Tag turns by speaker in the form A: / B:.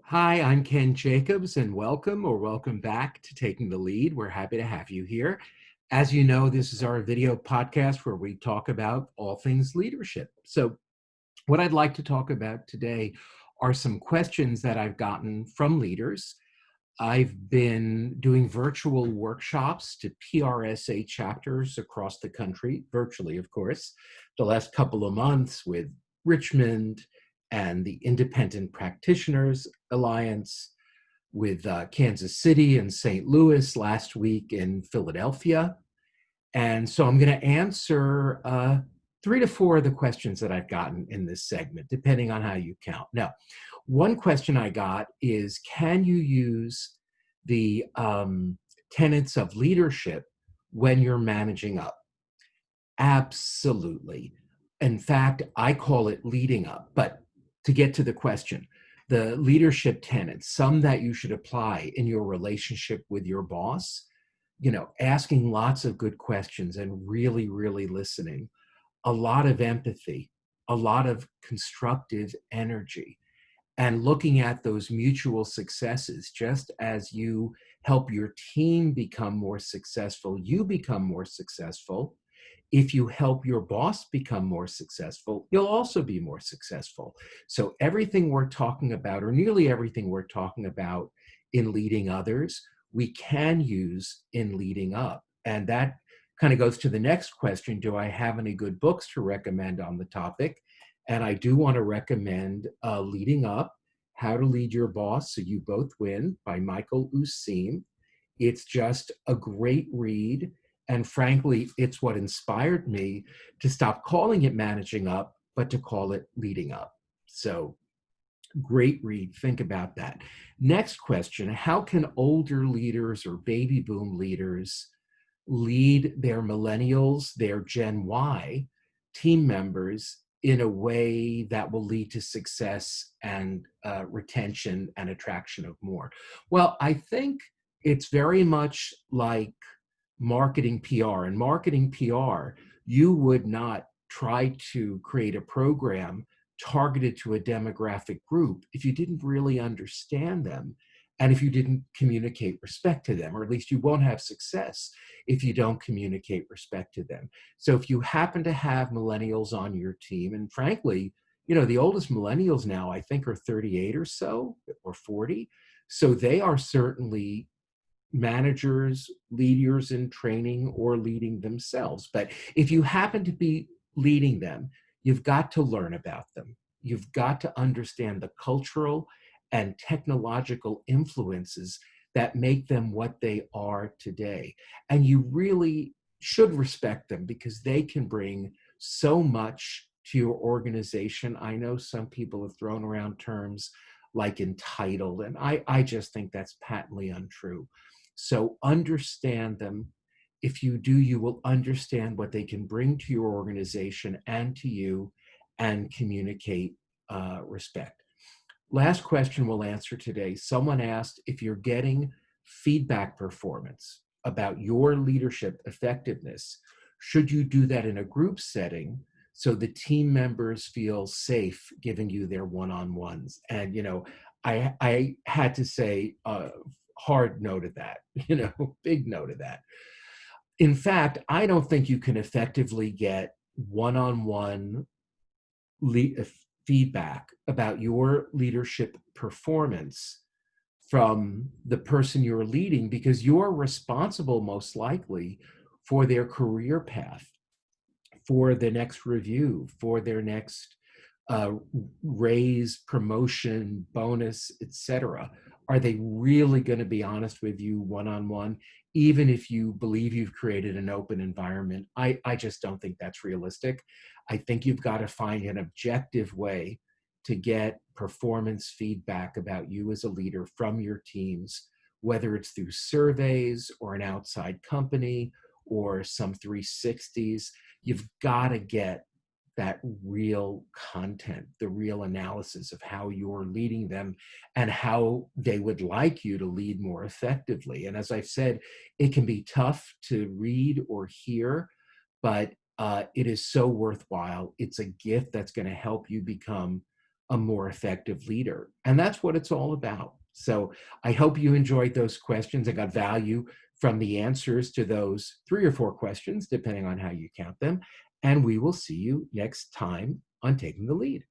A: Hi, I'm Ken Jacobs, and welcome back to Taking the Lead. We're happy to have you here. As you know, this is our video podcast where we talk about all things leadership. So, what I'd like to talk about today are some questions that I've gotten from leaders. I've been doing virtual workshops to PRSA chapters across the country, virtually, of course, the last couple of months with Richmond and the Independent Practitioners Alliance, with Kansas City and St. Louis last week in Philadelphia. And so I'm going to answer three to four of the questions that I've gotten in this segment, depending on how you count. Now, one question I got is, can you use the tenets of leadership when you're managing up? Absolutely. In fact, I call it leading up. But to get to the question, the leadership tenets, some that you should apply in your relationship with your boss, asking lots of good questions and really listening, a lot of empathy, a lot of constructive energy, and looking at those mutual successes. Just as you help your team become more successful, you become more successful. If you help your boss become more successful, you'll also be more successful. So everything we're talking about, or nearly everything we're talking about in leading others, we can use in leading up. And that kind of goes to the next question. Do I have any good books to recommend on the topic? And I do want to recommend Leading Up, How to Lead Your Boss So You Both Win by Michael Useem. It's just a great read. And frankly, it's what inspired me to stop calling it managing up, but to call it leading up. So great read. Think about that. Next question, how can older leaders or baby boom leaders lead their millennials, their Gen Y team members in a way that will lead to success and retention and attraction of more? Well, I think it's very much like marketing PR. In marketing PR, you would not try to create a program targeted to a demographic group if you didn't really understand them and if you didn't communicate respect to them, or at least you won't have success if you don't communicate respect to them. So if you happen to have millennials on your team, and frankly, the oldest millennials now, I think, are 38 or so, or 40. So they are certainly managers, leaders in training, or leading themselves. But if you happen to be leading them, you've got to learn about them. You've got to understand the cultural and technological influences that make them what they are today. And you really should respect them because they can bring so much to your organization. I know some people have thrown around terms like entitled, and I just think that's patently untrue. So understand them. If you do, you will understand what they can bring to your organization and to you, and communicate respect. Last question we'll answer today. Someone asked, if you're getting feedback performance about your leadership effectiveness, should you do that in a group setting so the team members feel safe giving you their one-on-ones? And, I had to say hard no to that, big no to that. In fact, I don't think you can effectively get one-on-one feedback about your leadership performance from the person you're leading, because you're responsible most likely for their career path, for the next review, for their next uh, raise, promotion, bonus, etc. Are they really going to be honest with you one-on-one, even if you believe you've created an open environment? I just don't think that's realistic. I think you've got to find an objective way to get performance feedback about you as a leader from your teams, whether it's through surveys or an outside company or some 360s. You've got to get that real content, the real analysis of how you're leading them and how they would like you to lead more effectively. And as I've said, it can be tough to read or hear, but it is so worthwhile. It's a gift that's going to help you become a more effective leader. And that's what it's all about. So I hope you enjoyed those questions and got value from the answers to those 3 or 4 questions, depending on how you count them. And we will see you next time on Taking the Lead.